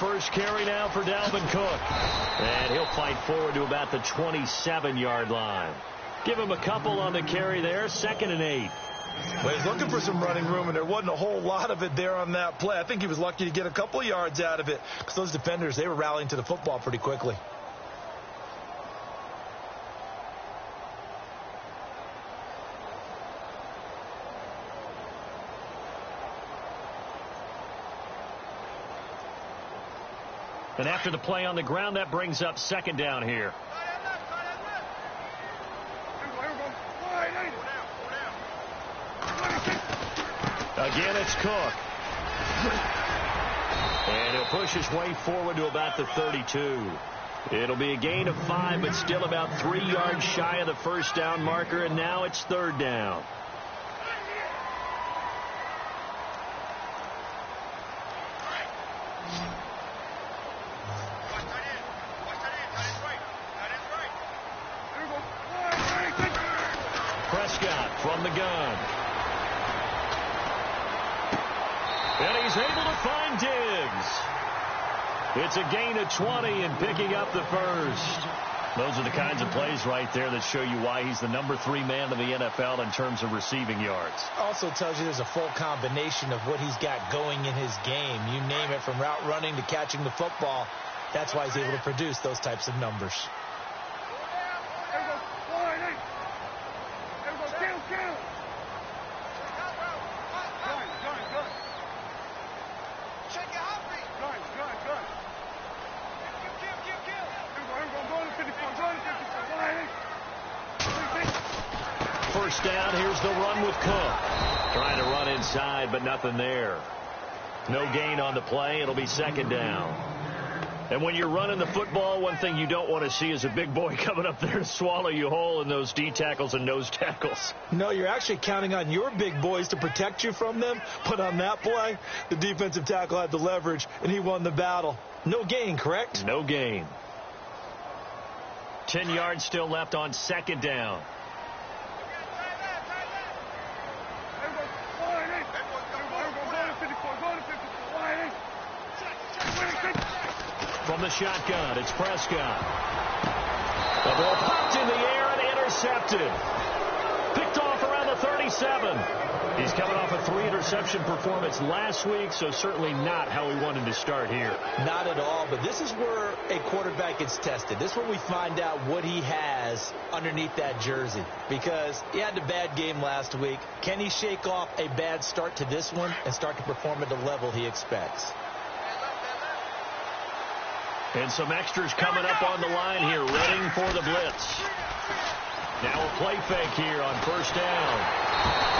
first carry now for Dalvin Cook. And he'll fight forward to about the 27-yard line. Give him a couple on the carry there, 2nd and 8. Well, he's looking for some running room, and there wasn't a whole lot of it there on that play. I think he was lucky to get a couple of yards out of it because those defenders, they were rallying to the football pretty quickly. And after the play on the ground, that brings up 2nd down here. Again, it's Cook. And he'll push his way forward to about the 32. It'll be a gain of 5, but still about 3 yards shy of the first down marker, and now it's 3rd down. Prescott from the gun. And he's able to find Diggs. It's a gain of 20 and picking up the first. Those are the kinds of plays right there that show you why he's the number 3 man in the NFL in terms of receiving yards. Also tells you there's a full combination of what he's got going in his game. You name it, from route running to catching the football. That's why he's able to produce those types of numbers. First down, here's the run with Cook. Trying to run inside, but nothing there. No gain on the play. It'll be 2nd down. And when you're running the football, one thing you don't want to see is a big boy coming up there to swallow you whole in those D tackles and nose tackles. No, you're actually counting on your big boys to protect you from them. But on that play, the defensive tackle had the leverage, and he won the battle. No gain, correct? No gain. 10 yards still left on 2nd down. From the shotgun, it's Prescott. The ball popped in the air and intercepted. Picked off around the 37. He's coming off a 3-interception performance last week, so certainly not how he wanted to start here. Not at all, but this is where a quarterback gets tested. This is where we find out what he has underneath that jersey, because he had a bad game last week. Can he shake off a bad start to this one and start to perform at the level he expects? And some extras coming up on the line here, ready for the blitz. Now a play fake here on first down.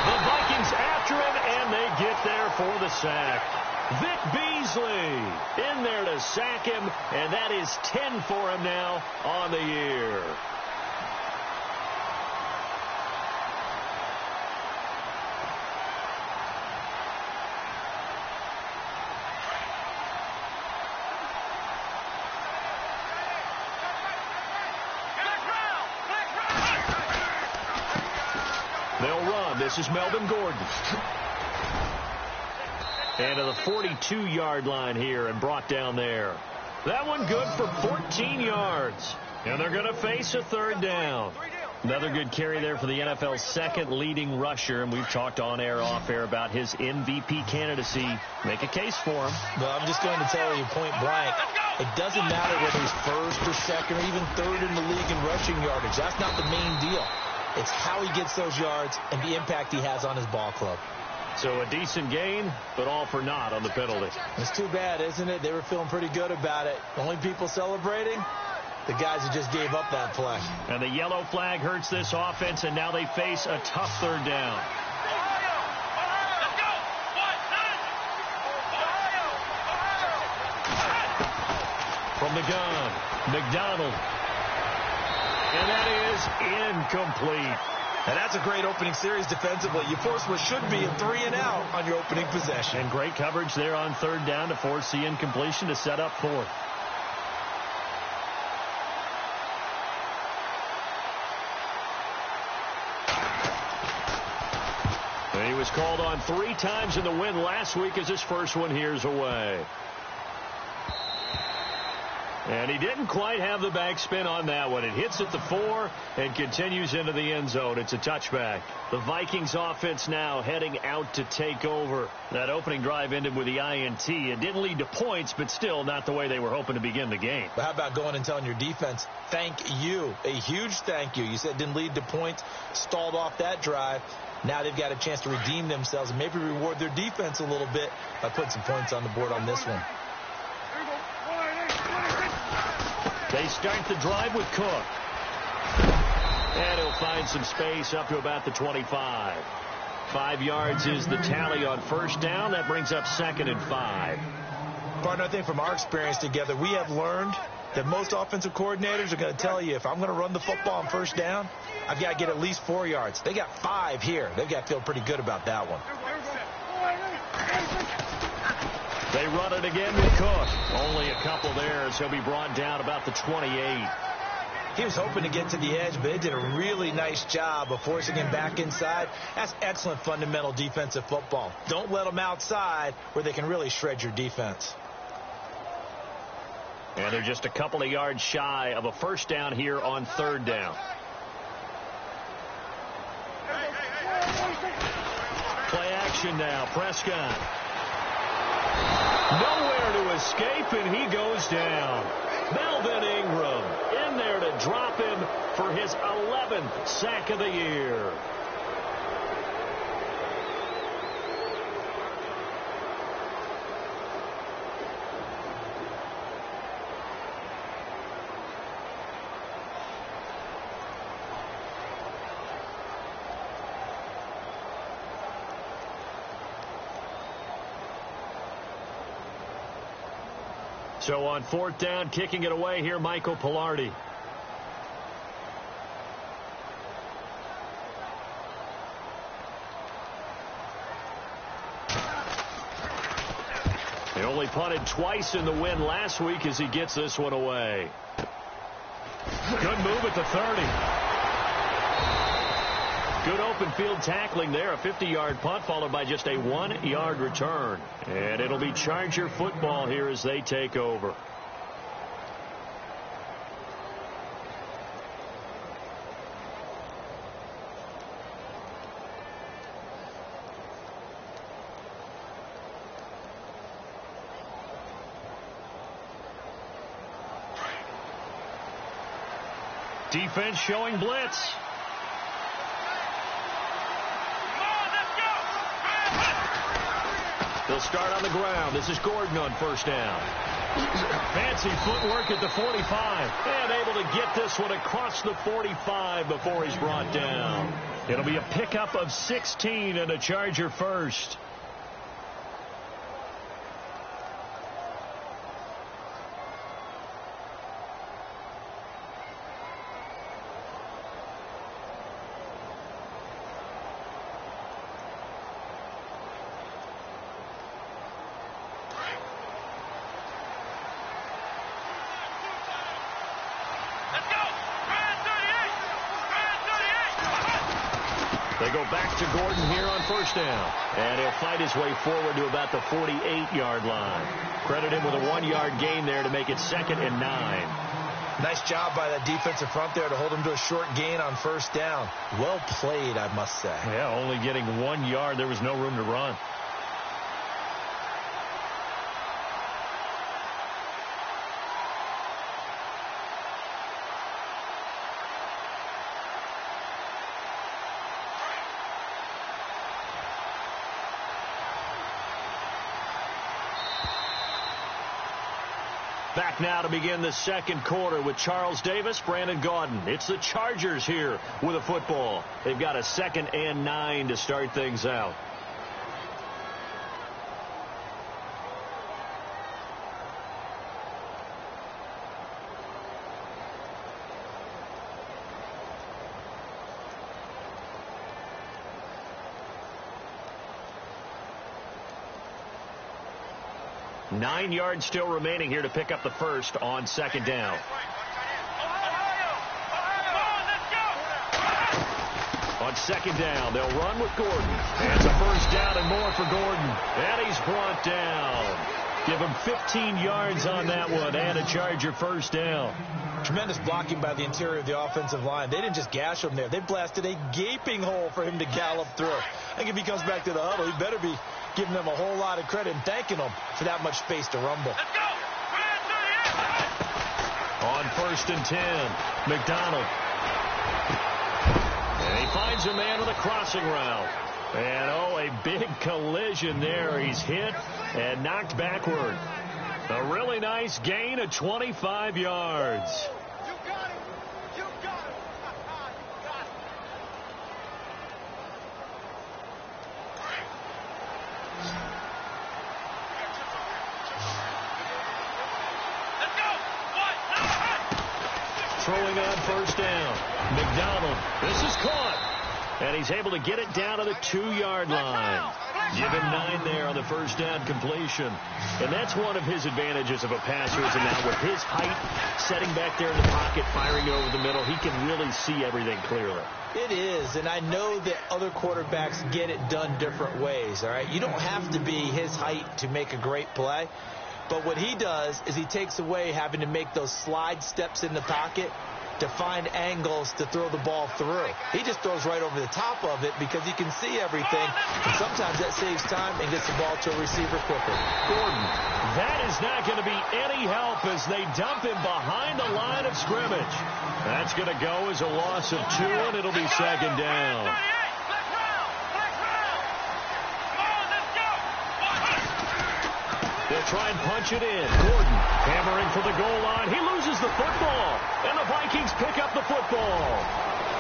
The Vikings after him, and they get there for the sack. Vic Beasley in there to sack him, and that is 10 for him now on the year. They'll run. This is Melvin Gordon. And to the 42-yard line here and brought down there. That one good for 14 yards. And they're going to face a 3rd down. Another good carry there for the NFL's 2nd leading rusher. And we've talked on air, off air about his MVP candidacy. Make a case for him. Well, I'm just going to tell you point blank. It doesn't matter whether he's 1st or 2nd or even 3rd in the league in rushing yardage. That's not the main deal. It's how he gets those yards and the impact he has on his ball club. So a decent gain, but all for naught on the penalty. It's too bad, isn't it? They were feeling pretty good about it. The only people celebrating, the guys who just gave up that play. And the yellow flag hurts this offense, and now they face a tough 3rd down. From the gun, McDonald. And that is incomplete. And that's a great opening series defensively. You force what should be a 3-and-out on your opening possession. And great coverage there on 3rd down to force the incompletion to set up 4th. And he was called on 3 times in the win last week as his first one here's away. And he didn't quite have the backspin on that one. It hits at the 4 and continues into the end zone. It's a touchback. The Vikings offense now heading out to take over. That opening drive ended with the INT. It didn't lead to points, but still not the way they were hoping to begin the game. But how about going and telling your defense, thank you, a huge thank you. You said it didn't lead to points, stalled off that drive. Now they've got a chance to redeem themselves and maybe reward their defense a little bit by putting some points on the board on this one. They start the drive with Cook. And he'll find some space up to about the 25. 5 yards is the tally on first down. That brings up 2nd and 5. Partner, I think from our experience together, we have learned that most offensive coordinators are going to tell you, if I'm going to run the football on first down, I've got to get at least 4 yards. They got 5 here. They've got to feel pretty good about that one. They run it again with Cook. Only a couple there, so he'll be brought down about the 28. He was hoping to get to the edge, but they did a really nice job of forcing him back inside. That's excellent fundamental defensive football. Don't let them outside where they can really shred your defense. And they're just a couple of yards shy of a first down here on 3rd down. Play action now. Prescott. Nowhere to escape, and he goes down. Melvin Ingram in there to drop him for his 11th sack of the year. So on 4th down, kicking it away here, Michael Pilardi. He only punted twice in the win last week as he gets this one away. Good move at the 30. Good open field tackling there. A 50-yard punt followed by just a 1-yard return. And it'll be Charger football here as they take over. Defense showing blitz. They'll start on the ground. This is Gordon on first down. Fancy footwork at the 45. And able to get this one across the 45 before he's brought down. It'll be a pickup of 16 and a Charger first. They go back to Gordon here on first down. And he'll fight his way forward to about the 48-yard line. Credit him with a 1-yard gain there to make it 2nd and 9. Nice job by that defensive front there to hold him to a short gain on first down. Well played, I must say. Yeah, only getting 1 yard. There was no room to run. Back now to begin the second quarter with Charles Davis, Brandon Gaudin. It's the Chargers here with a football. They've got a 2nd and 9 to start things out. Nine yards still remaining here to pick up the first on second down. On second down, they'll run with Gordon. And it's a first down and more for Gordon. And he's brought down. Give him 15 yards on that one and a Charger first down. Tremendous blocking by the interior of the offensive line. They didn't just gash him there. They blasted a gaping hole for him to gallop through. I think if he comes back to the huddle, he better be giving them a whole lot of credit and thanking them for that much space to rumble. Let's go. On 1st and 10, McDonald. And he finds a man with a crossing route. And, oh, a big collision there. He's hit and knocked backward. A really nice gain of 25 yards. You got it. You got it. You got it. Let's go. Throwing on 1st down. McDonald. This is caught. And he's able to get it down to the 2-yard line. Give him 9 there on the 1st down completion. And that's one of his advantages of a passer is now with his height, setting back there in the pocket, firing over the middle, he can really see everything clearly. It is, and I know that other quarterbacks get it done different ways, all right? You don't have to be his height to make a great play. But what he does is he takes away having to make those slide steps in the pocket to find angles to throw the ball through. He just throws right over the top of it because he can see everything, and sometimes that saves time and gets the ball to a receiver quicker. Gordon, that is not going to be any help as they dump him behind the line of scrimmage. That's going to go as a loss of 2, and it'll be 2nd down. They'll try and punch it in. Gordon hammering for the goal line. He loses the football, and the Vikings pick up the football.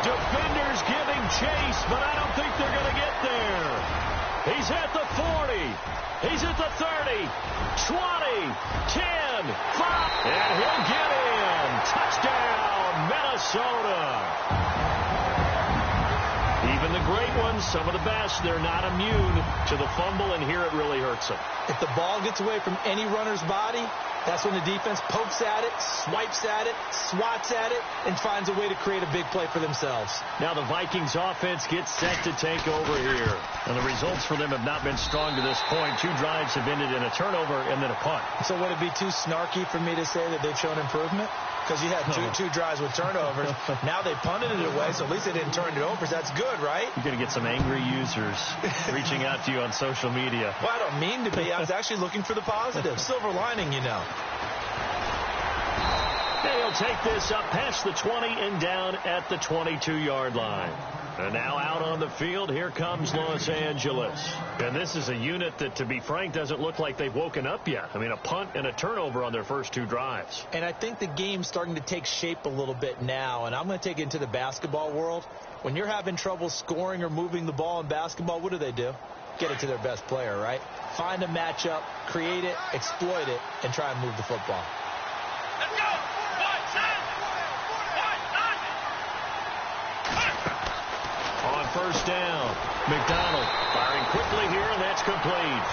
Defenders giving chase, but I don't think they're going to get there. He's at the 40. He's at the 30, 20, 10, 5, and he'll get in. Touchdown, Minnesota. Even the great ones, some of the best, they're not immune to the fumble, and here it really hurts them. If the ball gets away from any runner's body, that's when the defense pokes at it, swipes at it, swats at it, and finds a way to create a big play for themselves. Now the Vikings offense gets set to take over here. And the results for them have not been strong to this point. 2 drives have ended in a turnover and then a punt. So would it be too snarky for me to say that they've shown improvement? Because you had two drives with turnovers. Now they punted it away, so at least they didn't turn it over. So that's good, right? You're going to get some angry users reaching out to you on social media. Well, I don't mean to be. I was actually looking for the positive. Silver lining, you know. And he'll take this up past the 20 and down at the 22-yard line. And now out on the field, here comes Los Angeles. And this is a unit that, to be frank, doesn't look like they've woken up yet. I mean, a punt and a turnover on their first 2 drives. And I think the game's starting to take shape a little bit now. And I'm going to take it into the basketball world. When you're having trouble scoring or moving the ball in basketball, what do? Get it to their best player, right? Find a matchup, create it, exploit it, and try and move the football. Let's go. On 1st down, McDonald firing quickly here, and that's complete.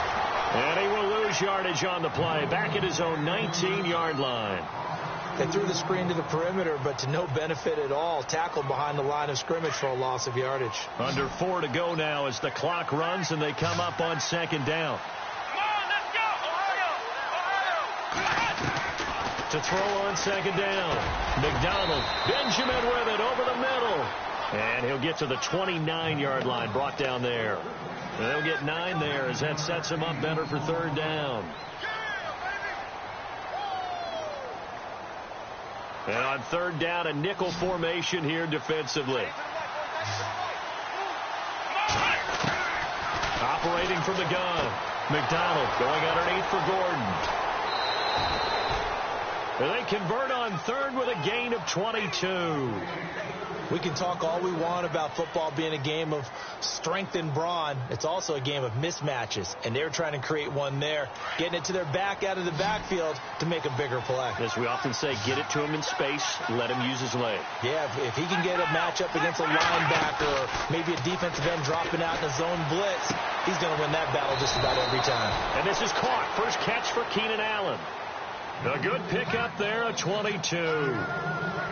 And he will lose yardage on the play, back at his own 19-yard line. They threw the screen to the perimeter, but to no benefit at all. Tackled behind the line of scrimmage for a loss of yardage. Under 4 to go now as the clock runs, and they come up on 2nd down. Come on, let's go. Ohio. To throw on 2nd down, McDonald, Benjamin with it over the middle. And he'll get to the 29-yard line, brought down there. And they'll get 9 there as that sets him up better for 3rd down. And on 3rd down, a nickel formation here defensively. Operating from the gun, McDonald going underneath for Gordon. And they convert on 3rd with a gain of 22. We can talk all we want about football being a game of strength and brawn. It's also a game of mismatches, and they're trying to create one there, getting it to their back out of the backfield to make a bigger play. As we often say, get it to him in space, let him use his leg. Yeah, if he can get a matchup against a linebacker or maybe a defensive end dropping out in a zone blitz, he's going to win that battle just about every time. And this is caught. First catch for Keenan Allen. A good pickup there, a 22.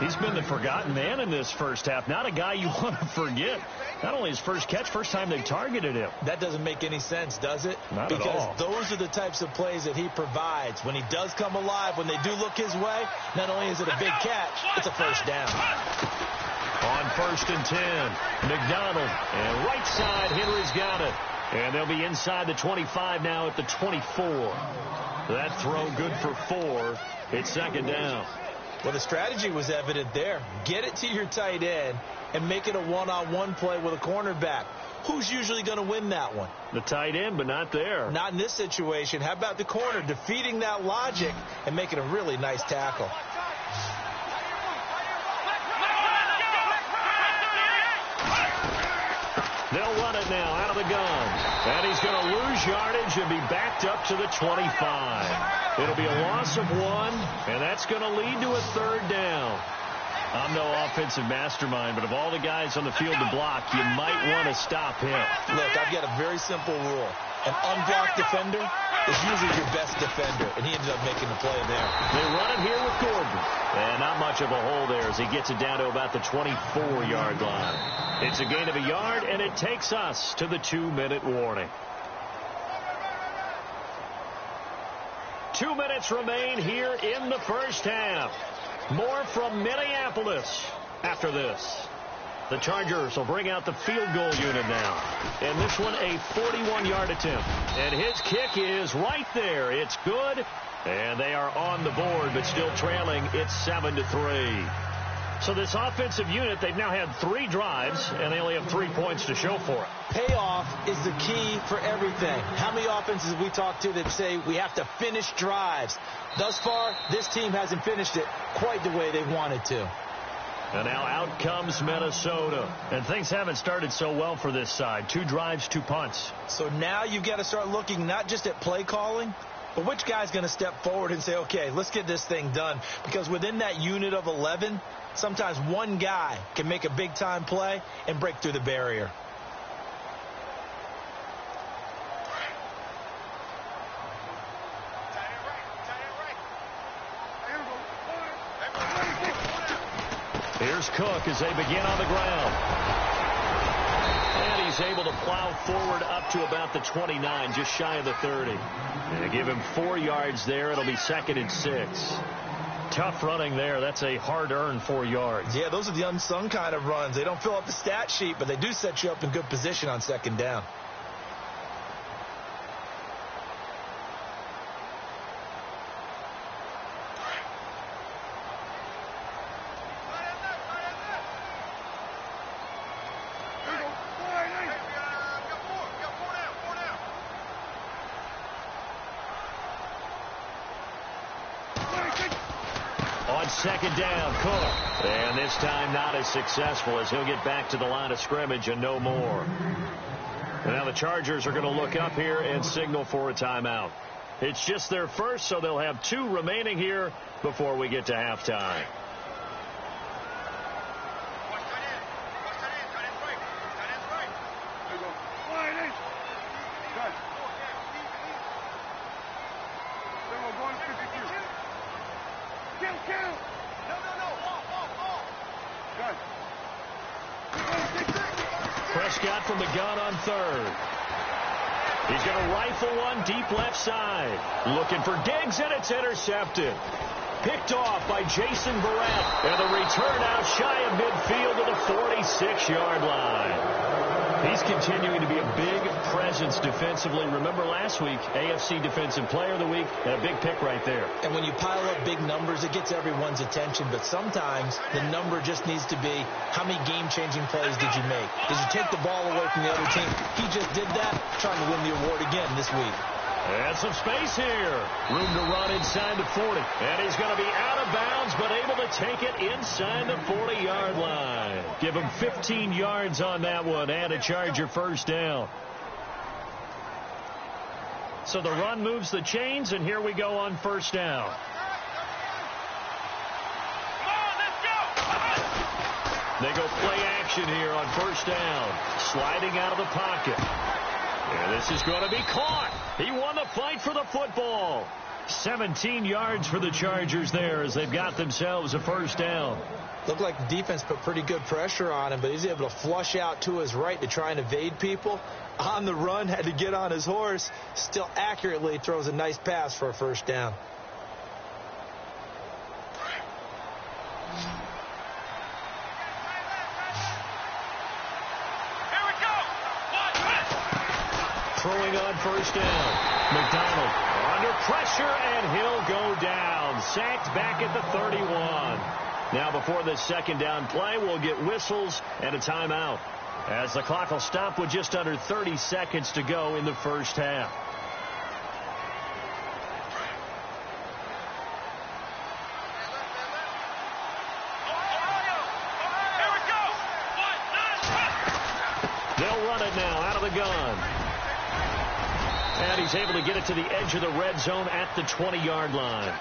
He's been the forgotten man in this first half. Not a guy you want to forget. Not only his first catch, first time they targeted him. That doesn't make any sense, does it? Not at all. Because those are the types of plays that he provides. When he does come alive, when they do look his way, not only is it a big catch, it's a first down. On 1st and 10, McDonald. And right side, Henry's got it. And they'll be inside the 25 now at the 24. That throw good for 4. It's 2nd down. Well, the strategy was evident there. Get it to your tight end and make it a one-on-one play with a cornerback. Who's usually going to win that one? The tight end, but not there. Not in this situation. How about the corner defeating that logic and making a really nice tackle? They'll run it now out of the gun. And he's going to lose yardage and be backed up to the 25. It'll be a loss of 1, and that's going to lead to a 3rd down. I'm no offensive mastermind, but of all the guys on the field to block, you might want to stop him. Look, I've got a very simple rule. An unblocked defender is usually your best defender, and he ended up making the play there. They run it here with Gordon. And not much of a hole there as he gets it down to about the 24-yard line. It's a gain of a yard, and it takes us to the 2-minute warning. 2 minutes remain here in the first half. More from Minneapolis after this. The Chargers will bring out the field goal unit now. And this one a 41-yard attempt. And his kick is right there. It's good. And they are on the board, but still trailing. It's 7-3. So this offensive unit, they've now had 3 drives, and they only have 3 points to show for it. Payoff is the key for everything. How many offenses have we talked to that say we have to finish drives? Thus far, this team hasn't finished it quite the way they wanted to. And now out comes Minnesota. And things haven't started so well for this side. 2 drives, 2 punts. So now you've got to start looking not just at play calling, but which guy's going to step forward and say, okay, let's get this thing done. Because within that unit of 11, sometimes one guy can make a big-time play and break through the barrier. Here's Cook as they begin on the ground. And he's able to plow forward up to about the 29, just shy of the 30. And they give him 4 yards there. It'll be 2nd and 6. Tough running there. That's a hard-earned 4 yards. Yeah, those are the unsung kind of runs. They don't fill up the stat sheet, but they do set you up in good position on 2nd down. On 2nd down, Cook. And this time not as successful as he'll get back to the line of scrimmage and no more. And now the Chargers are going to look up here and signal for a timeout. It's just their first, so they'll have 2 remaining here before we get to halftime. Prescott from the gun on 3rd. He's going to rifle one deep left side. Looking for Diggs, and it's intercepted. Picked off by Jason Verrett. And the return out shy of midfield to the 46-yard line. He's continuing to be a big presence defensively. Remember last week, AFC Defensive Player of the Week, and a big pick right there. And when you pile up big numbers, it gets everyone's attention. But sometimes the number just needs to be, how many game-changing plays did you make? Did you take the ball away from the other team? He just did that, trying to win the award again this week. And some space here. Room to run inside the 40. And he's going to be out of bounds, but able to take it inside the 40-yard line. Give him 15 yards on that one and a Charger first down. So the run moves the chains, and here we go on first down. They go play action here on first down. Sliding out of the pocket. And this is going to be caught. He won the fight for the football. 17 yards for the Chargers there as they've got themselves a first down. Looked like the defense put pretty good pressure on him, but he's able to flush out to his right to try and evade people. On the run, had to get on his horse. Still accurately throws a nice pass for a first down. Here we go. Throwing on first down. McDonald under pressure, and he'll go down. Sacked back at the 31. Now before this second down play, we'll get whistles and a timeout, as the clock will stop with just under 30 seconds to go in the first half. Here we go. They'll run it now out of the gun. And he's able to get it to the edge of the red zone at the 20-yard line.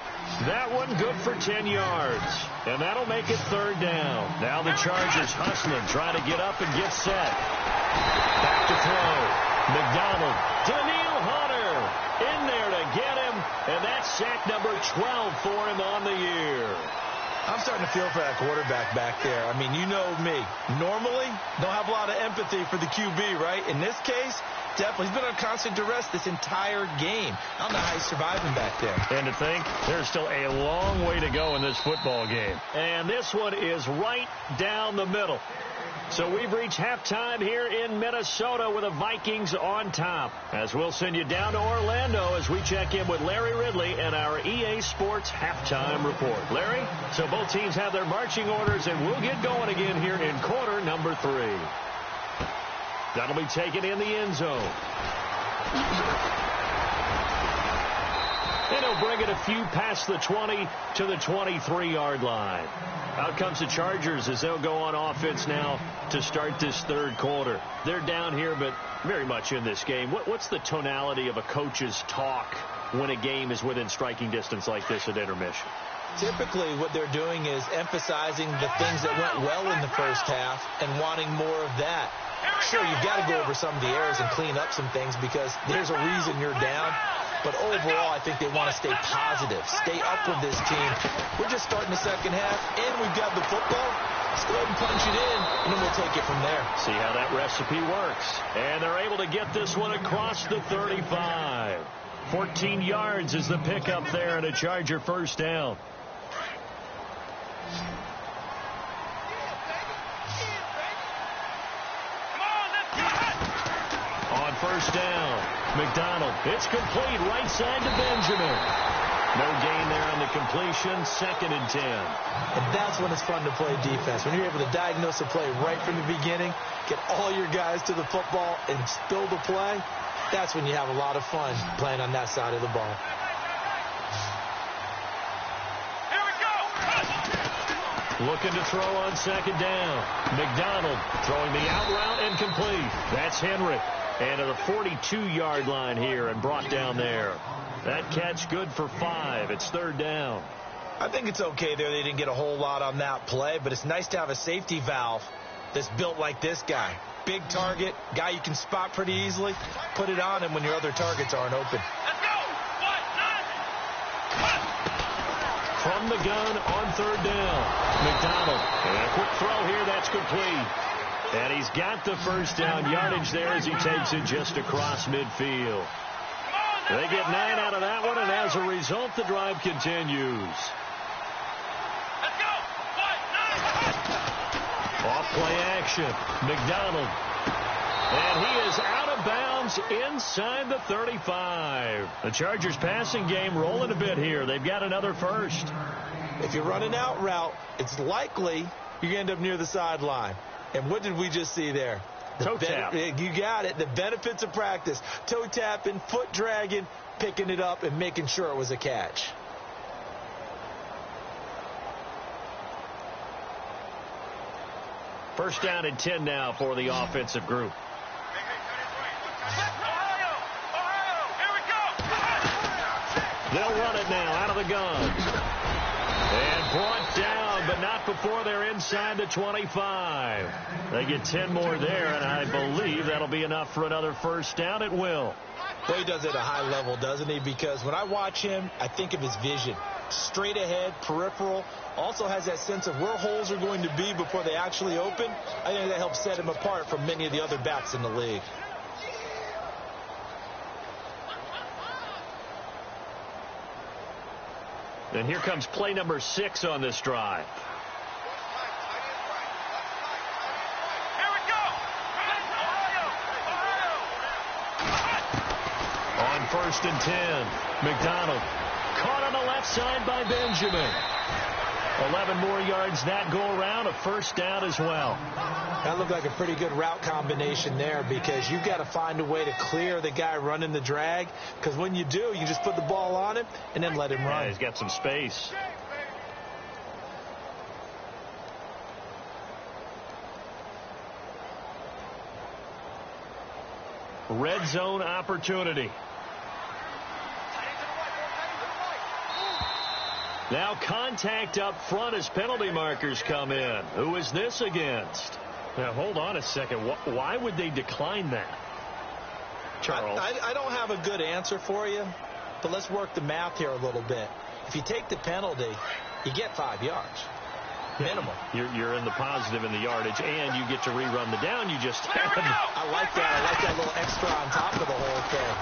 That one good for 10 yards. And that'll make it third down. Now the Chargers hustling, trying to get up and get set. Back to throw. McDonald. Daniil Hunter in there to get him. And that's sack number 12 for him on the year. I'm starting to feel for that quarterback back there. I mean, you know me. Normally, don't have a lot of empathy for the QB, right? In this case, definitely. He's been on constant duress this entire game. I don't know how he's surviving back there. And to think, there's still a long way to go in this football game. And this one is right down the middle. So we've reached halftime here in Minnesota with the Vikings on top. As we'll send you down to Orlando as we check in with Larry Ridley and our EA Sports halftime report. Larry, so both teams have their marching orders, and we'll get going again here in quarter number 3. That'll be taken in the end zone. And he'll bring it a few past the 20 to the 23-yard line. Out comes the Chargers as they'll go on offense now to start this third quarter. They're down here, but very much in this game. What's the tonality of a coach's talk when a game is within striking distance like this at intermission? Typically, what they're doing is emphasizing the things that went well in the first half and wanting more of that. Sure, you've got to go over some of the errors and clean up some things because there's a reason you're down. But overall, I think they want to stay positive, stay up with this team. We're just starting the second half, and we've got the football. Let's go ahead and punch it in, and then we'll take it from there. See how that recipe works. And they're able to get this one across the 35. 14 yards is the pickup there, and a Charger first down. On first down, McDonald. It's complete right side to Benjamin. No gain there on the completion. 2nd and 10. And that's when it's fun to play defense. When you're able to diagnose a play right from the beginning, get all your guys to the football and build a play, that's when you have a lot of fun playing on that side of the ball. Here we go. Looking to throw on 2nd down. McDonald throwing the out route and complete. That's Henry. And to the 42-yard line here and brought down there. That catch good for 5. It's 3rd down. I think it's okay there. They didn't get a whole lot on that play, but it's nice to have a safety valve that's built like this guy. Big target, guy you can spot pretty easily. Put it on him when your other targets aren't open. Let's go. 1, 9. From the gun on 3rd down. McDonald. And a quick throw here. That's complete. And he's got the first down yardage there as he takes it just across midfield. They get 9 out of that one, and as a result, the drive continues. Let's go. 1, 9. Off play action. McDonald. And he is out of bounds inside the 35. The Chargers passing game rolling a bit here. They've got another first. If you run an out route, it's likely you end up near the sideline. And what did we just see there? Toe tap. You got it. The benefits of practice. Toe tapping, foot dragging, picking it up, and making sure it was a catch. First down and 10 now for the offensive group. Ohio. Here we go. They'll run it now out of the gun. And brought down, but but not before they're inside the 25. They get 10 more there, and I believe that'll be enough for another first down. It will. Well, he does it at a high level, doesn't he? Because when I watch him, I think of his vision. Straight ahead, peripheral. Also has that sense of where holes are going to be before they actually open. I think that helps set him apart from many of the other backs in the league. And here comes play number 6 on this drive. Here we go. On 1st and 10, McDonald caught on the left side by Benjamin. 11 more yards that go around, a first down as well. That looked like a pretty good route combination there because you've got to find a way to clear the guy running the drag, because when you do, you just put the ball on him and then let him run. Yeah, he's got some space. Red zone opportunity. Now contact up front as penalty markers come in. Who is this against? Now, hold on a second. Why would they decline that? Charles. I don't have a good answer for you, but let's work the math here a little bit. If you take the penalty, you get 5 yards. Minimum. You're in the positive in the yardage, and you get to rerun the down you just had. I like that. I like that little extra on top of the whole thing.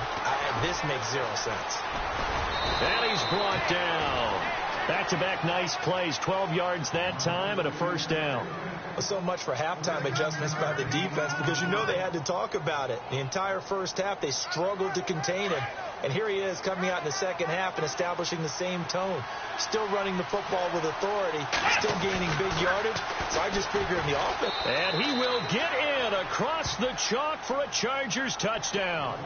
This makes 0 sense. And he's brought down. Back-to-back nice plays, 12 yards that time and a first down. So much for halftime adjustments by the defense, because you know they had to talk about it. The entire first half, they struggled to contain him. And here he is coming out in the second half and establishing the same tone. Still running the football with authority, still gaining big yardage. So I just figure in the offense. And he will get in across the chalk for a Chargers touchdown.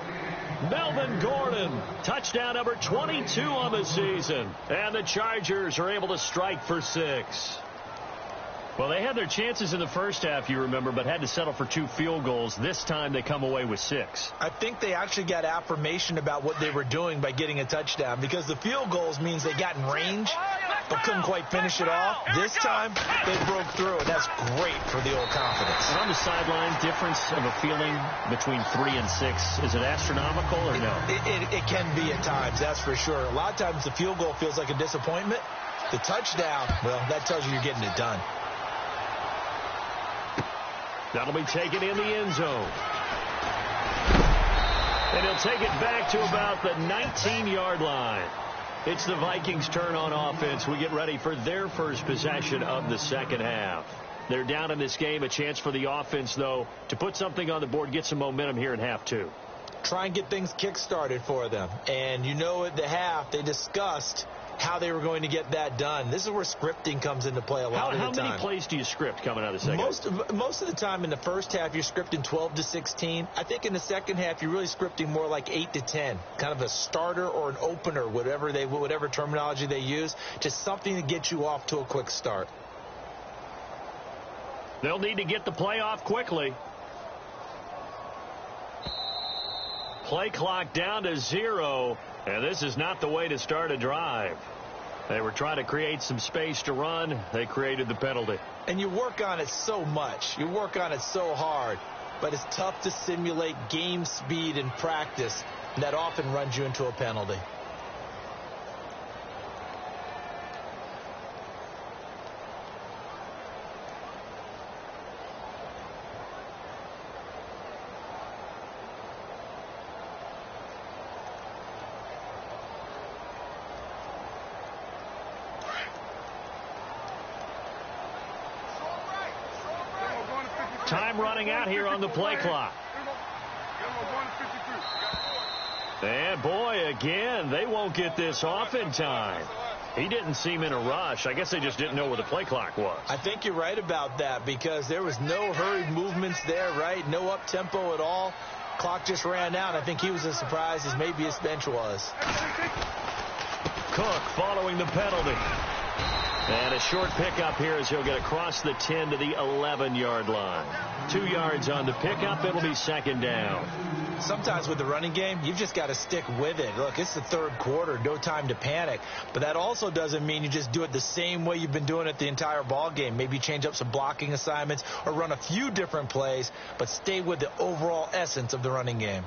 Melvin Gordon, touchdown number 22 on the season. And the Chargers are able to strike for 6. Well, they had their chances in the first half, you remember, but had to settle for 2 field goals. This time they come away with 6. I think they actually got affirmation about what they were doing by getting a touchdown, because the field goals means they got in range but couldn't quite finish it off. This time they broke through, and that's great for the old confidence. And on the sideline, difference of a feeling between 3 and 6, is it astronomical or no? It can be at times, that's for sure. A lot of times the field goal feels like a disappointment. The touchdown, well, that tells you you're getting it done. That'll be taken in the end zone. And he'll take it back to about the 19-yard line. It's the Vikings' turn on offense. We get ready for their first possession of the second half. They're down in this game. A chance for the offense, though, to put something on the board, get some momentum here in half 2. Try and get things kick-started for them. And you know at the half they discussed how they were going to get that done. This is where scripting comes into play a lot of the time. How many plays do you script coming out of the second half? Most of the time in the first half, you're scripting 12 to 16. I think in the second half, you're really scripting more like 8 to 10. Kind of a starter or an opener, whatever terminology they use. Just something to get you off to a quick start. They'll need to get the play off quickly. Play clock down to 0. And this is not the way to start a drive. They were trying to create some space to run. They created the penalty. And you work on it so much. You work on it so hard. But it's tough to simulate game speed in practice. And that often runs you into a penalty. Time running out here on the play clock. And boy, again, they won't get this off in time. He didn't seem in a rush. I guess they just didn't know where the play clock was. I think you're right about that, because there was no hurried movements there, right? No up-tempo at all. Clock just ran out. I think he was as surprised as maybe his bench was. Cook following the penalty. And a short pickup here as he'll get across the 10 to the 11-yard line. 2 yards on the pickup. It'll be second down. Sometimes with the running game, you've just got to stick with it. Look, it's the third quarter, no time to panic. But that also doesn't mean you just do it the same way you've been doing it the entire ball game. Maybe change up some blocking assignments or run a few different plays, but stay with the overall essence of the running game.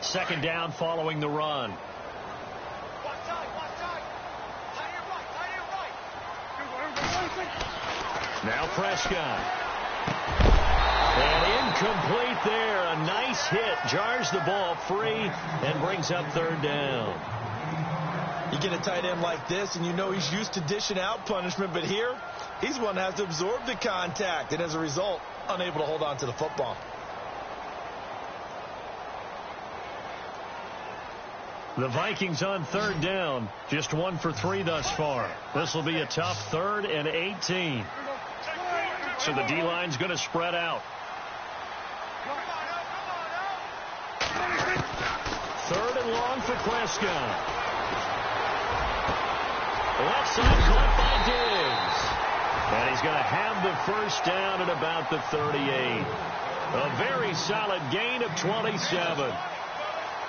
Second down following the run. One side, one side. Tight end right, tight end right. Now Prescott. And incomplete there. A nice hit. Jars the ball free and brings up third down. You get a tight end like this, and you know he's used to dishing out punishment, but here, he's one that has to absorb the contact, and as a result, unable to hold on to the football. The Vikings on third down, just 1 for 3 thus far. This will be a tough 3rd and 18. So the D-line's going to spread out. 3rd and long for Prescott. Left side caught by Diggs. And he's going to have the first down at about the 38. A very solid gain of 27.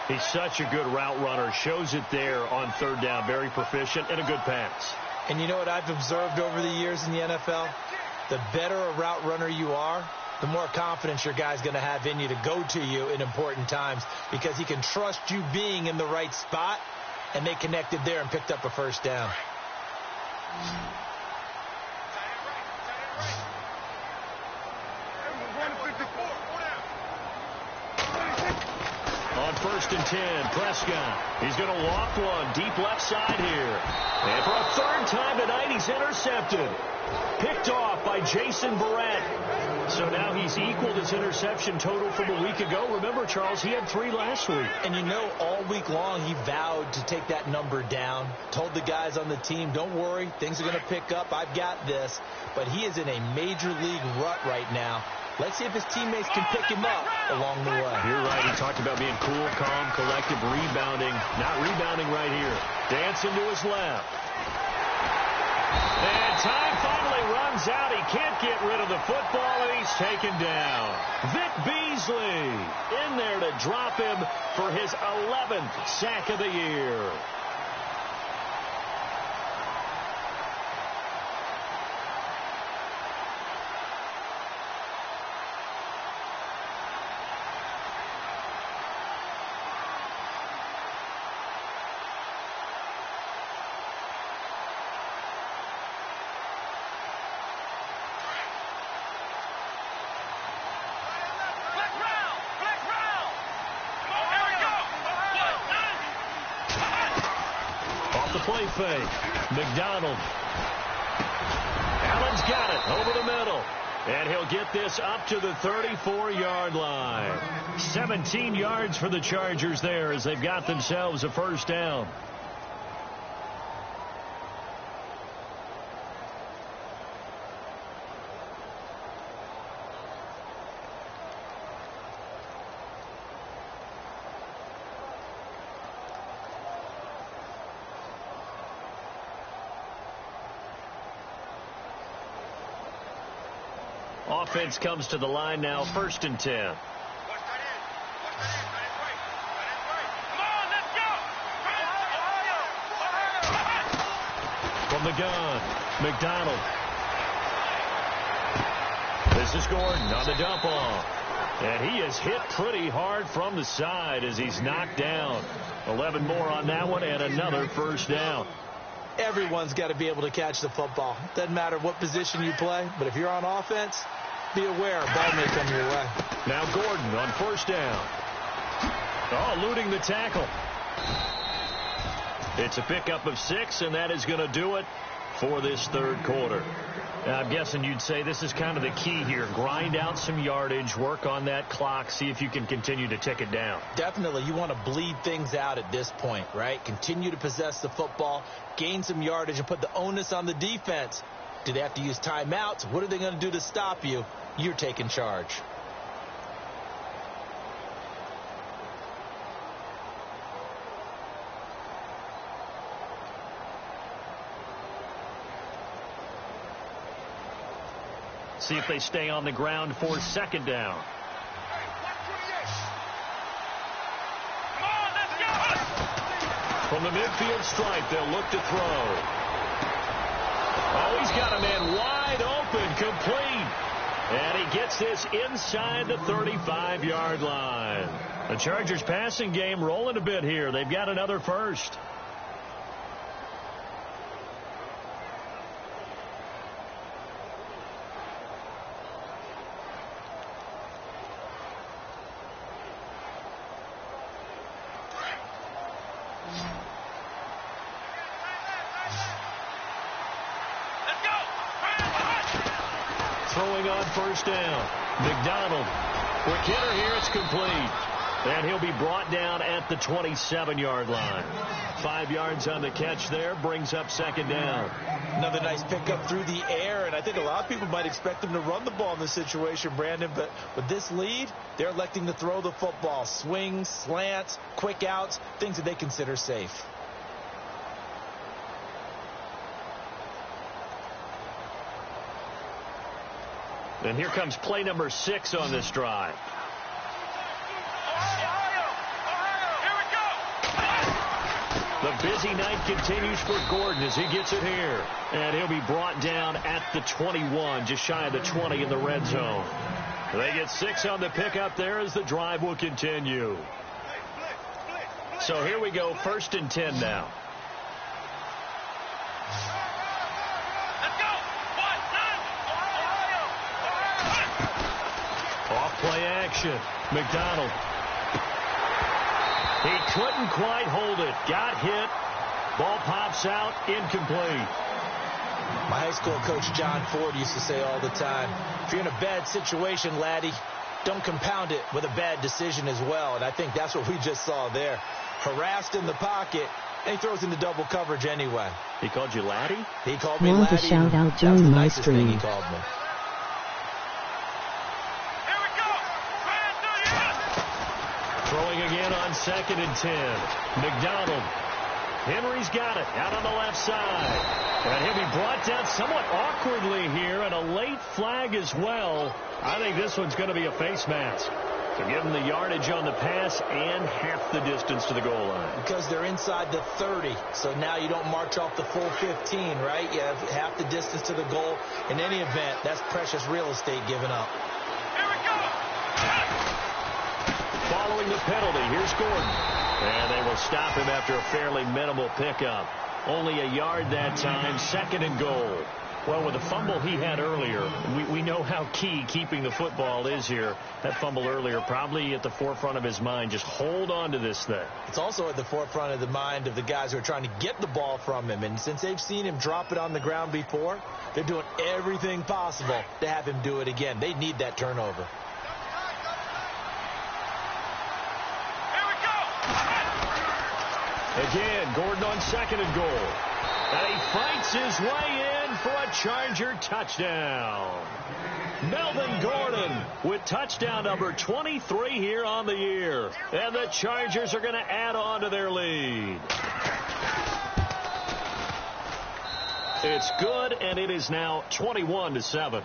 He's such a good route runner. Shows it there on third down. Very proficient and a good pass. And you know what I've observed over the years in the NFL? The better a route runner you are, the more confidence your guy's going to have in you to go to you in important times because he can trust you being in the right spot, and they connected there and picked up a first down. On 1st and 10, Prescott. He's going to walk one deep left side here. And for a 3rd time tonight, he's intercepted. Picked off by Jason Barrett. So now he's equaled his interception total from a week ago. Remember, Charles, he had 3 last week. And you know, all week long, he vowed to take that number down. Told the guys on the team, don't worry, things are going to pick up. I've got this. But he is in a major league rut right now. Let's see if his teammates can pick him up along the way. You're right. He talked about being cool, calm, collective, rebounding. Not rebounding right here. Dancing to his left. And time finally runs out. He can't get rid of the football, and he's taken down. Vic Beasley in there to drop him for his 11th sack of the year. Play fake. McDonald. Allen's got it over the middle. And he'll get this up to the 34-yard line. 17 yards for the Chargers there as they've got themselves a first down. Offense comes to the line now, 1st and 10. From the gun, McDonald. This is Gordon on the dump off. And he is hit pretty hard from the side as he's knocked down. 11 more on that one and another first down. Everyone's got to be able to catch the football. Doesn't matter what position you play, but if you're on offense, be aware a ball may come your way. Now Gordon on 1st down. Oh, eluding the tackle. It's a pickup of 6, and that is going to do it for this 3rd quarter. Now, I'm guessing you'd say this is kind of the key here. Grind out some yardage, work on that clock, see if you can continue to tick it down. Definitely. You want to bleed things out at this point, right? Continue to possess the football, gain some yardage, and put the onus on the defense. Do they have to use timeouts? What are they going to do to stop you? You're taking charge. see if they stay on the ground for second down. From the midfield stripe, they'll look to throw. Oh, he's got a man wide open, complete. And he gets this inside the 35-yard line. The Chargers passing game rolling a bit here. They've got another first. Throwing on first down. McDonald. Quick hitter here. It's complete. And he'll be brought down at the 27-yard line. 5 yards on the catch there. Brings up second down. Another nice pickup through the air. And I think a lot of people might expect them to run the ball in this situation, Brandon. But with this lead, they're electing to throw the football. Swings, slants, quick outs, things that they consider safe. And here comes play number 6 on this drive. The busy night continues for Gordon as he gets it here. And he'll be brought down at the 21, just shy of the 20 in the red zone. They get 6 on the pickup there as the drive will continue. So here we go, 1st and 10 now. Play action. McDonald. He couldn't quite hold it. Got hit. Ball pops out. Incomplete. My high school coach, John Ford, used to say all the time, if you're in a bad situation, laddie, don't compound it with a bad decision as well. And I think that's what we just saw there. Harassed in the pocket, and he throws into double coverage anyway. He called you laddie? He called me Want laddie. to shout out That's join the my nicest thing stream. he called me. Throwing again on 2nd and 10. McDonald. Henry's got it out on the left side. And he'll be brought down somewhat awkwardly here, and a late flag as well. I think this one's going to be a face mask. To give him the yardage on the pass and half the distance to the goal line. Because they're inside the 30, so now you don't march off the full 15, right? You have half the distance to the goal. In any event, that's precious real estate given up. Here we go! Following the penalty, here's Gordon. And they will stop him after a fairly minimal pickup. Only a yard that time, 2nd and goal. Well, with the fumble he had earlier, we know how key keeping the football is here. That fumble earlier probably at the forefront of his mind. Just hold on to this thing. It's also at the forefront of the mind of the guys who are trying to get the ball from him. And since they've seen him drop it on the ground before, they're doing everything possible to have him do it again. They need that turnover. Again, Gordon on 2nd and goal. And he fights his way in for a Charger touchdown. Melvin Gordon with touchdown number 23 here on the year. And the Chargers are going to add on to their lead. It's good, and it is now 21-7.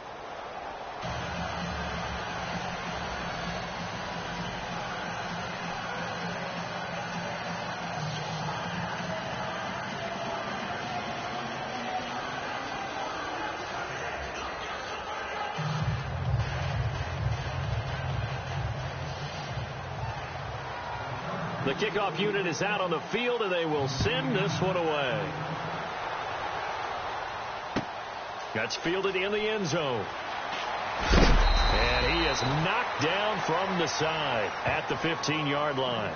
The kickoff unit is out on the field, and they will send this one away. That's fielded in the end zone. And he is knocked down from the side at the 15-yard line.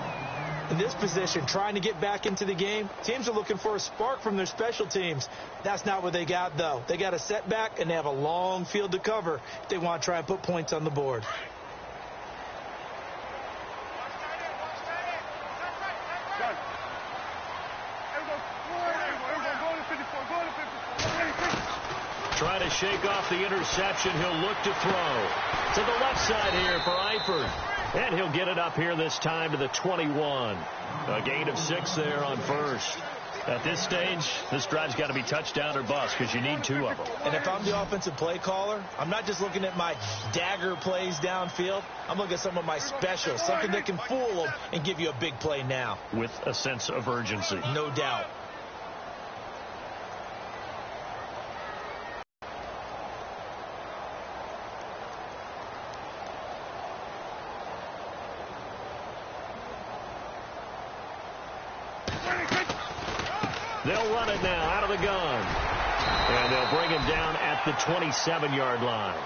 In this position, trying to get back into the game, teams are looking for a spark from their special teams. That's not what they got, though. They got a setback, and they have a long field to cover if they want to try and put points on the board. Trying to shake off the interception. He'll look to throw to the left side here for Eifert. And he'll get it up here this time to the 21. A gain of 6 there on first. At this stage, this drive's got to be touchdown or bust because you need 2 of them. And if I'm the offensive play caller, I'm not just looking at my dagger plays downfield. I'm looking at some of my specials, something that can fool them and give you a big play now. With a sense of urgency. No doubt. They'll run it now out of the gun. And they'll bring him down at the 27-yard line.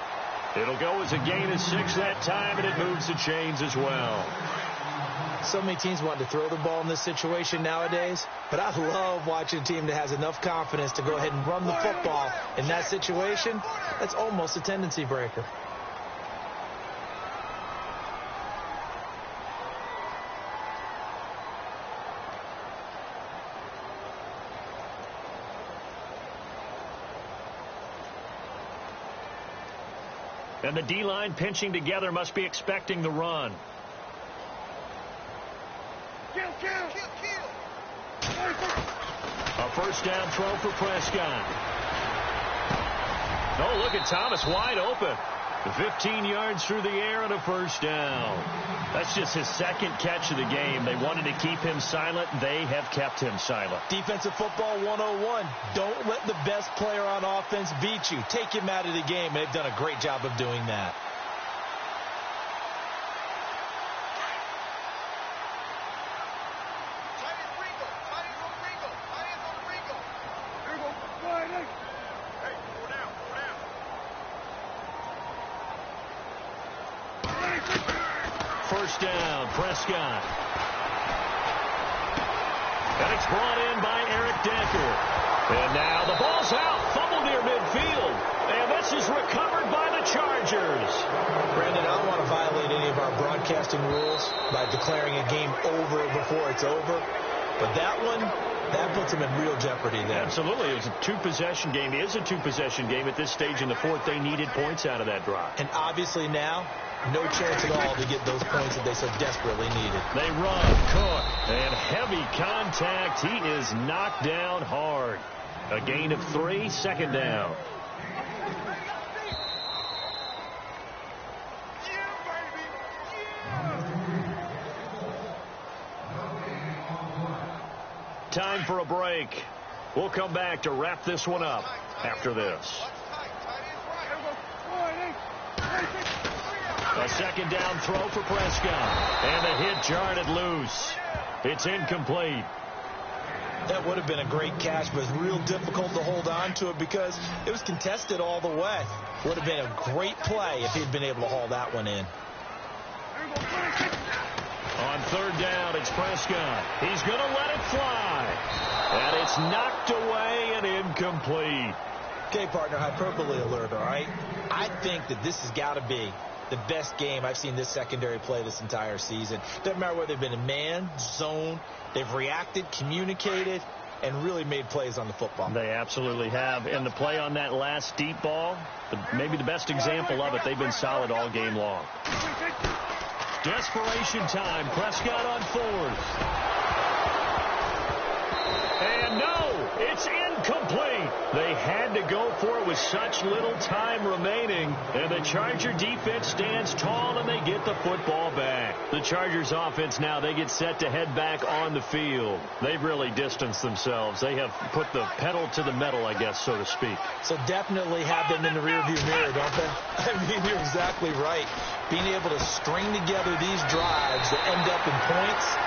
It'll go as a gain of 6 that time, and it moves the chains as well. So many teams want to throw the ball in this situation nowadays, but I love watching a team that has enough confidence to go ahead and run the football in that situation. That's almost a tendency breaker. And the D-line pinching together must be expecting the run. A first down throw for Prescott. Oh, look at Thomas wide open. 15 yards through the air and a first down. That's just his second catch of the game. They wanted to keep him silent. They have kept him silent. Defensive football 101. Don't let the best player on offense beat you. Take him out of the game. They've done a great job of doing that. First down, Prescott. And it's brought in by Eric Decker. And now the ball's out, fumbled near midfield. And this is recovered by the Chargers. Brandon, I don't want to violate any of our broadcasting rules by declaring a game over before it's over. But that one, that puts them in real jeopardy there. Absolutely. It was a two-possession game. It is a two-possession game at this stage in the fourth. They needed points out of that drive. And obviously now, no chance at all to get those points that they so desperately needed. They run, Cook, and heavy contact. He is knocked down hard. A gain of 3, second down. Time for a break. We'll come back to wrap this one up after this. A second down throw for Prescott. And the hit jarred it loose. It's incomplete. That would have been a great catch, but it's real difficult to hold on to it because it was contested all the way. Would have been a great play if he'd been able to haul that one in. On third down, it's Prescott. He's going to let it fly. And it's knocked away and incomplete. Okay, partner, hyperbole alert, all right? I think that this has got to be the best game I've seen this secondary play this entire season. Doesn't matter whether they've been in man, zone, they've reacted, communicated, and really made plays on the football. They absolutely have. And the play on that last deep ball, maybe the best example of it, they've been solid all game long. Desperation time. Prescott on fourth. And no, it's incomplete. They had to go for it with such little time remaining. And the Charger defense stands tall and they get the football back. The Chargers offense now, they get set to head back on the field. They've really distanced themselves. They have put the pedal to the metal, I guess, so to speak. So definitely have them in the rearview mirror, don't they? I mean, you're exactly right. Being able to string together these drives that end up in points,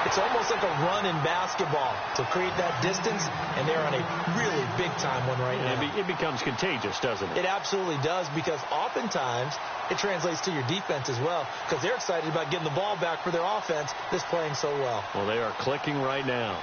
it's almost like a run in basketball to create that distance, and they're on a really big-time one right now. It becomes contagious, doesn't it? It absolutely does, because oftentimes it translates to your defense as well, because they're excited about getting the ball back for their offense that's playing so well. Well, they are clicking right now.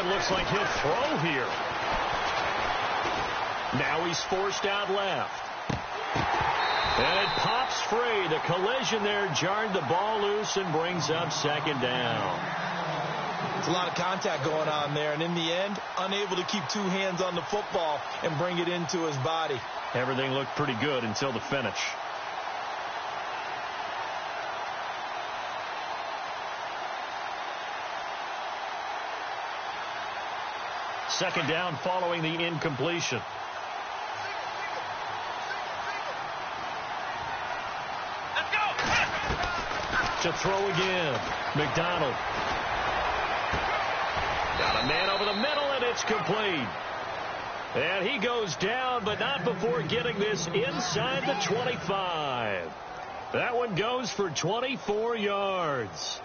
Looks like he'll throw here. Now he's forced out left. And it pops free. The collision there jarred the ball loose and brings up second down. It's a lot of contact going on there, and in the end, unable to keep two hands on the football and bring it into his body. Everything looked pretty good until the finish. Second down following the incompletion. Let's go. To throw again. McDonald. Got a man over the middle, and it's complete. And he goes down, but not before getting this inside the 25. That one goes for 24 yards.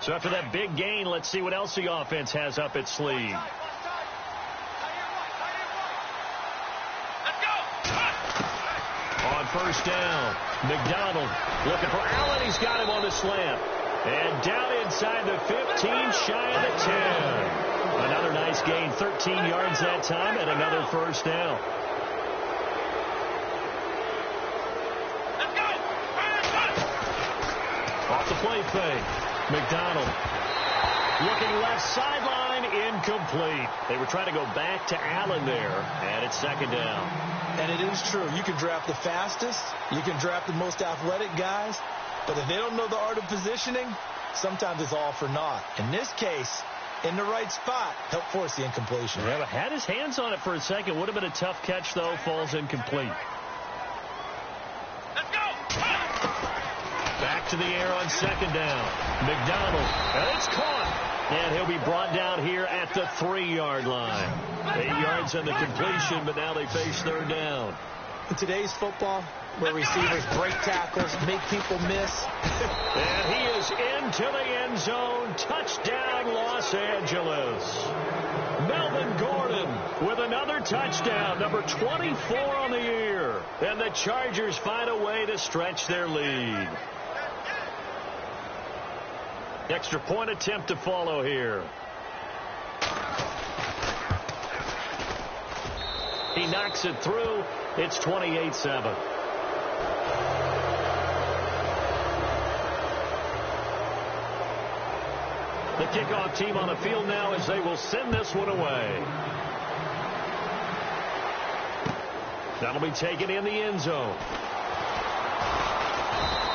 So after that big gain, let's see what else the offense has up its sleeve. On first down, McDonald looking for Allen. He's got him on the slant. And down inside the 15, shy of the 10. Another nice gain, 13 yards that time, and another first down. Off the play fake. McDonald looking left sideline, incomplete. They were trying to go back to Allen there, and it's second down. And it is true. You can draft the fastest. You can draft the most athletic guys. But if they don't know the art of positioning, sometimes it's all for naught. In this case, in the right spot, helped force the incompletion. Yeah, but had his hands on it for a second. Would have been a tough catch, though. Falls incomplete. Back to the air on second down. McDonald, and it's caught. And he'll be brought down here at the 3-yard line. 8 yards on the completion, but now they face third down. In today's football, where receivers break tackles, make people miss. And he is into the end zone. Touchdown, Los Angeles. Melvin Gordon with another touchdown, number 24 on the year. And the Chargers find a way to stretch their lead. Extra point attempt to follow here. He knocks it through. It's 28-7. The kickoff team on the field now as they will send this one away. That'll be taken in the end zone.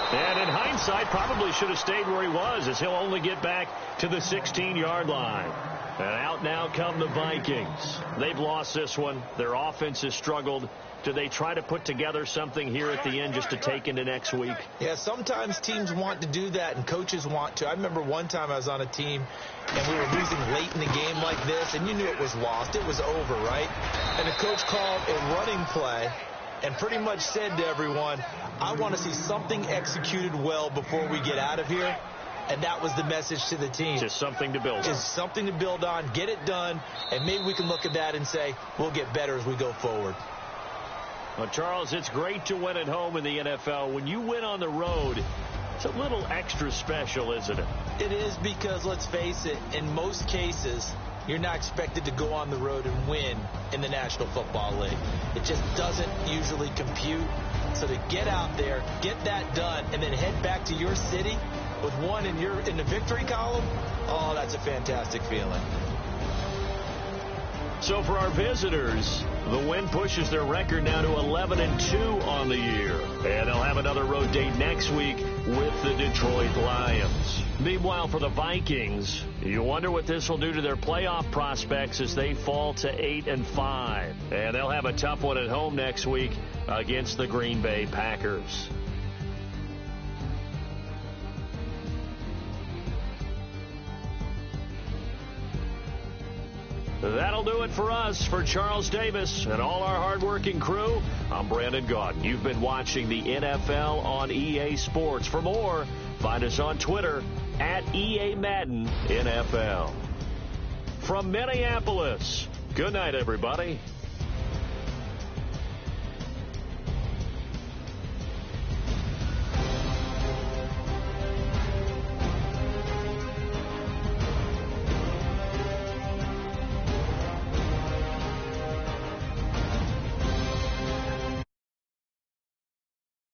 And in hindsight, probably should have stayed where he was, as he'll only get back to the 16-yard line. And out now come the Vikings. They've lost this one. Their offense has struggled. Do they try to put together something here at the end just to take into next week? Yeah, sometimes teams want to do that and coaches want to. I remember one time I was on a team and we were losing late in the game like this, and you knew it was lost. It was over, right? And the coach called a running play and pretty much said to everyone, I want to see something executed well before we get out of here. And that was the message to the team. Just something to build on. Just something to build on, get it done, and maybe we can look at that and say, we'll get better as we go forward. Well, Charles, it's great to win at home in the NFL. When you win on the road, it's a little extra special, isn't it? It is, because, let's face it, in most cases, you're not expected to go on the road and win in the National Football League. It just doesn't usually compute. So to get out there, get that done, and then head back to your city with one in the victory column, oh, that's a fantastic feeling. So for our visitors, the win pushes their record now to 11-2 on the year. And they'll have another road date next week with the Detroit Lions. Meanwhile, for the Vikings, you wonder what this will do to their playoff prospects as they fall to 8-5. And they'll have a tough one at home next week against the Green Bay Packers. That'll do it for us. For Charles Davis and all our hardworking crew, I'm Brandon Gaudin. You've been watching the NFL on EA Sports. For more, find us on Twitter at EA Madden NFL. From Minneapolis, good night, everybody.